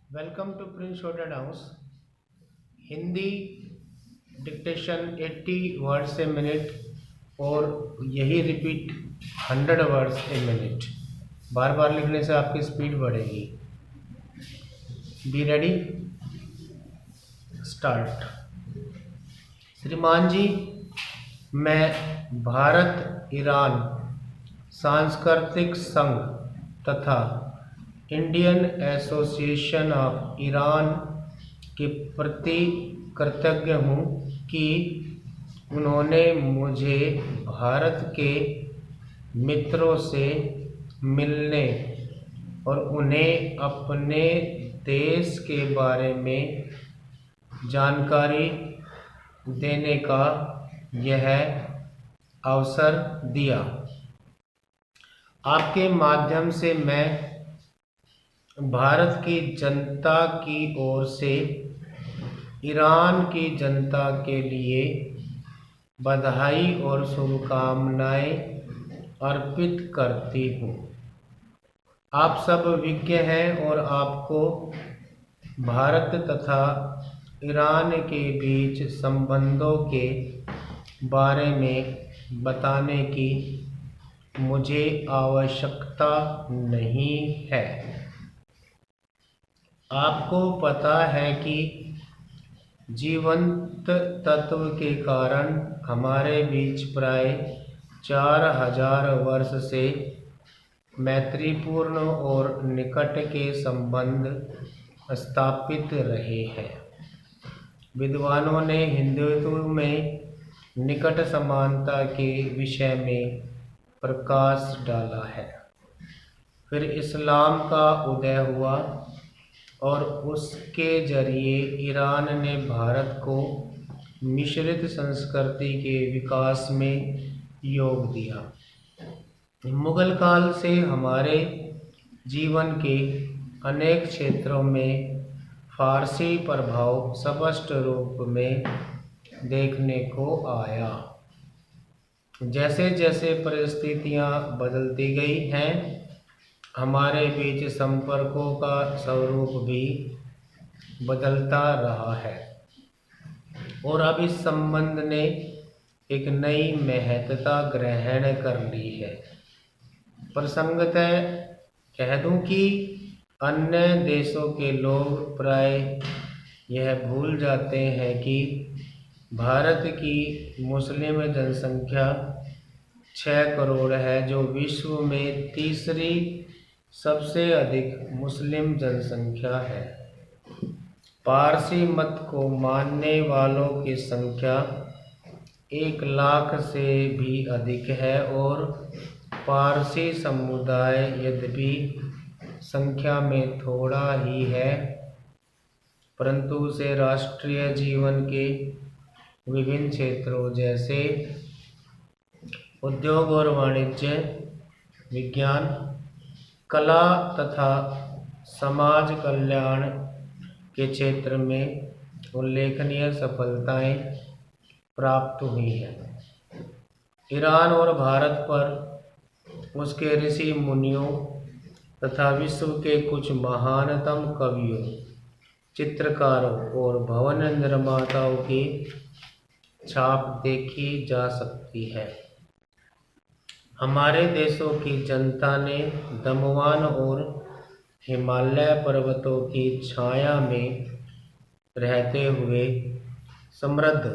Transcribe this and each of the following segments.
Welcome to prince shorthand house. Hindi dictation 80 words a minute और यही repeat 100 words a minute. बार बार लिखने से आपकी स्पीड बढ़ेगी। Be ready, start. श्रीमान जी, मैं भारत ईरान सांस्कृतिक संघ तथा इंडियन एसोसिएशन ऑफ ईरान के प्रति कृतज्ञ हूँ कि उन्होंने मुझे भारत के मित्रों से मिलने और उन्हें अपने देश के बारे में जानकारी देने का यह अवसर दिया। आपके माध्यम से मैं भारत की जनता की ओर से ईरान की जनता के लिए बधाई और शुभकामनाएं अर्पित करती हूँ। आप सब विज्ञ हैं और आपको भारत तथा ईरान के बीच संबंधों के बारे में बताने की मुझे आवश्यकता नहीं है। आपको पता है कि जीवंत तत्व के कारण हमारे बीच प्राय 4000 वर्ष से मैत्रीपूर्ण और निकट के संबंध स्थापित रहे हैं। विद्वानों ने हिंदुत्व में निकट समानता के विषय में प्रकाश डाला है। फिर इस्लाम का उदय हुआ और उसके जरिए ईरान ने भारत को मिश्रित संस्कृति के विकास में योग दिया। मुगल काल से हमारे जीवन के अनेक क्षेत्रों में फारसी प्रभाव स्पष्ट रूप में देखने को आया। जैसे जैसे परिस्थितियां बदलती गई हैं, हमारे बीच संपर्कों का स्वरूप भी बदलता रहा है और अब इस संबंध ने एक नई महत्ता ग्रहण कर ली है। प्रसंगतः कह दूं कि अन्य देशों के लोग प्राय यह भूल जाते हैं कि भारत की मुस्लिम जनसंख्या 6 करोड़ है, जो विश्व में तीसरी सबसे अधिक मुस्लिम जनसंख्या है। पारसी मत को मानने वालों की संख्या 1 लाख से भी अधिक है और पारसी समुदाय यद्यपि संख्या में थोड़ा ही है, परंतु उसे राष्ट्रीय जीवन के विभिन्न क्षेत्रों जैसे उद्योग और वाणिज्य, विज्ञान, कला तथा समाज कल्याण के क्षेत्र में उल्लेखनीय सफलताएं प्राप्त हुई हैं। ईरान और भारत पर उसके ऋषि मुनियों तथा विश्व के कुछ महानतम कवियों, चित्रकारों और भवन निर्माताओं की छाप देखी जा सकती है। हमारे देशों की जनता ने दमवान और हिमालय पर्वतों की छाया में रहते हुए समृद्ध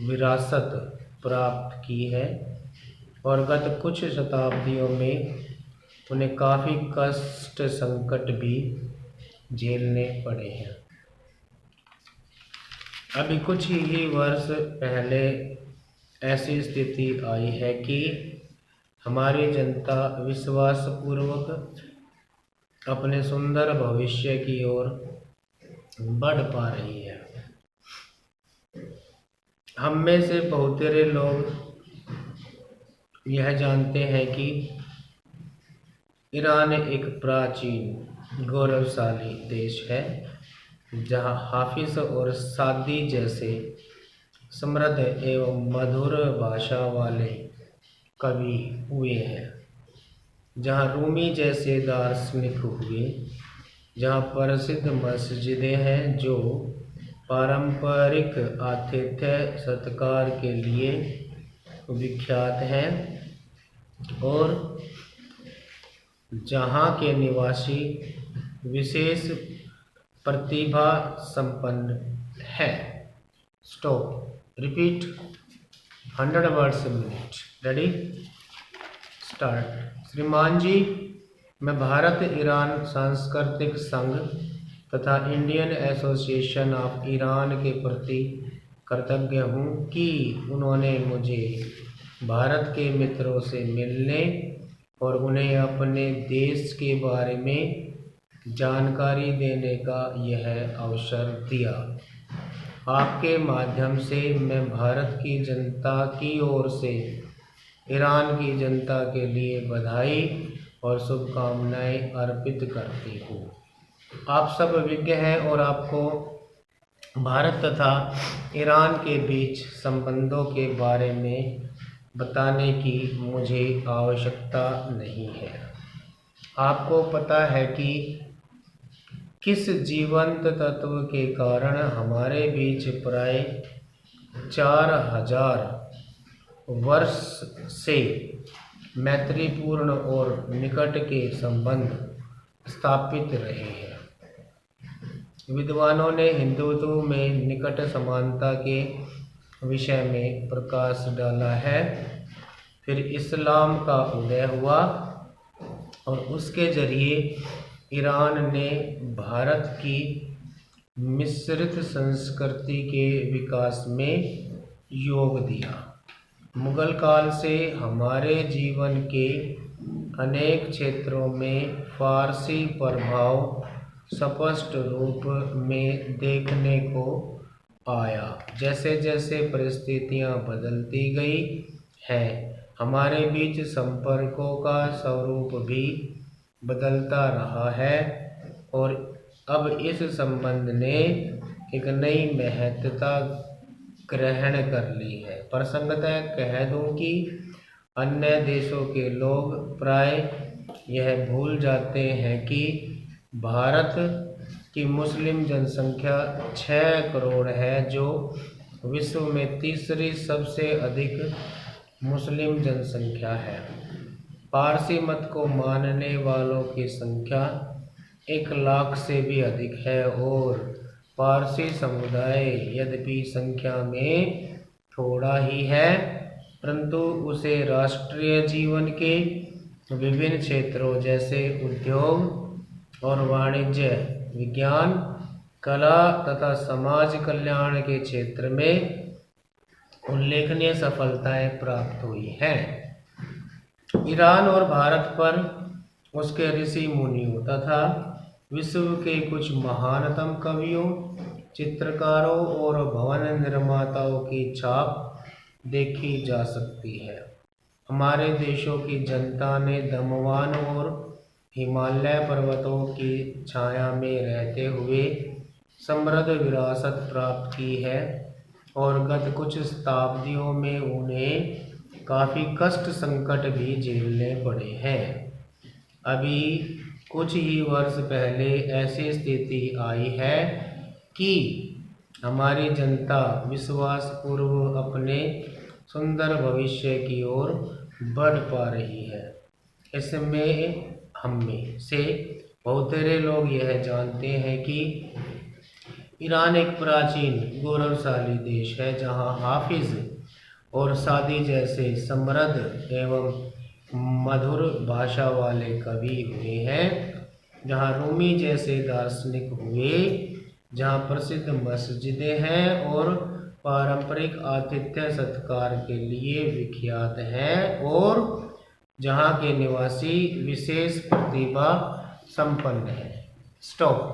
विरासत प्राप्त की है और गत कुछ शताब्दियों में उन्हें काफ़ी कष्ट संकट भी झेलने पड़े हैं। अभी कुछ ही वर्ष पहले ऐसी स्थिति आई है कि हमारी जनता विश्वासपूर्वक अपने सुंदर भविष्य की ओर बढ़ पा रही है। हम में से बहुतेरे लोग यह जानते हैं कि ईरान एक प्राचीन गौरवशाली देश है, जहाँ हाफिज और सादी जैसे समृद्ध एवं मधुर भाषा वाले कवि हुए हैं, जहाँ रूमी जैसे दार्शनिक हुए जहाँ प्रसिद्ध मस्जिदें हैं जो पारंपरिक आतिथ्य सत्कार के लिए विख्यात हैं और जहाँ के निवासी विशेष प्रतिभा संपन्न है। Stop. Repeat 100 words minute. Ready start. श्रीमान जी, मैं भारत ईरान सांस्कृतिक संघ तथा इंडियन एसोसिएशन ऑफ ईरान के प्रति कृतज्ञ हूँ कि उन्होंने मुझे भारत के मित्रों से मिलने और उन्हें अपने देश के बारे में जानकारी देने का यह अवसर दिया। आपके माध्यम से मैं भारत की जनता की ओर से ईरान की जनता के लिए बधाई और शुभकामनाएं अर्पित करती हूँ। आप सब विज्ञ हैं और आपको भारत तथा ईरान के बीच संबंधों के बारे में बताने की मुझे आवश्यकता नहीं है। आपको पता है कि किस जीवंत तत्व के कारण हमारे बीच प्राय 4000 वर्ष से मैत्रीपूर्ण और निकट के संबंध स्थापित रहे हैं। विद्वानों ने हिंदुत्व में निकट समानता के विषय में प्रकाश डाला है। फिर इस्लाम का उदय हुआ और उसके जरिए ईरान ने भारत की मिश्रित संस्कृति के विकास में योग दिया। मुगल काल से हमारे जीवन के अनेक क्षेत्रों में फारसी प्रभाव स्पष्ट रूप में देखने को आया। जैसे जैसे परिस्थितियां बदलती गई हैं, हमारे बीच संपर्कों का स्वरूप भी बदलता रहा है और अब इस संबंध ने एक नई महत्ता ग्रहण कर ली है। प्रसंगतः कह दूं कि अन्य देशों के लोग प्राय यह भूल जाते हैं कि भारत की मुस्लिम जनसंख्या 6 करोड़ है, जो विश्व में तीसरी सबसे अधिक मुस्लिम जनसंख्या है। पारसी मत को मानने वालों की संख्या 1 लाख से भी अधिक है और पारसी समुदाय यद्यपि संख्या में थोड़ा ही है, परंतु उसे राष्ट्रीय जीवन के विभिन्न क्षेत्रों जैसे उद्योग और वाणिज्य, विज्ञान, कला तथा समाज कल्याण के क्षेत्र में उल्लेखनीय सफलताएं प्राप्त हुई हैं। ईरान और भारत पर उसके ऋषि मुनियों तथा विश्व के कुछ महानतम कवियों, चित्रकारों और भवन निर्माताओं की छाप देखी जा सकती है। हमारे देशों की जनता ने दमवान और हिमालय पर्वतों की छाया में रहते हुए समृद्ध विरासत प्राप्त की है और गत कुछ शताब्दियों में उन्हें काफ़ी कष्ट संकट भी झेलने पड़े हैं। अभी कुछ ही वर्ष पहले ऐसी स्थिति आई है कि हमारी जनता विश्वासपूर्वक अपने सुंदर भविष्य की ओर बढ़ पा रही है। इसमें हम में से बहुतेरे लोग यह जानते हैं कि ईरान एक प्राचीन गौरवशाली देश है, जहां हाफिज और सादी जैसे समृद्ध एवं मधुर भाषा वाले कवि हुए हैं, जहां रूमी जैसे दार्शनिक हुए, जहां प्रसिद्ध मस्जिदें हैं और पारंपरिक आतिथ्य सत्कार के लिए विख्यात हैं और जहां के निवासी विशेष प्रतिभा संपन्न हैं। स्टॉप।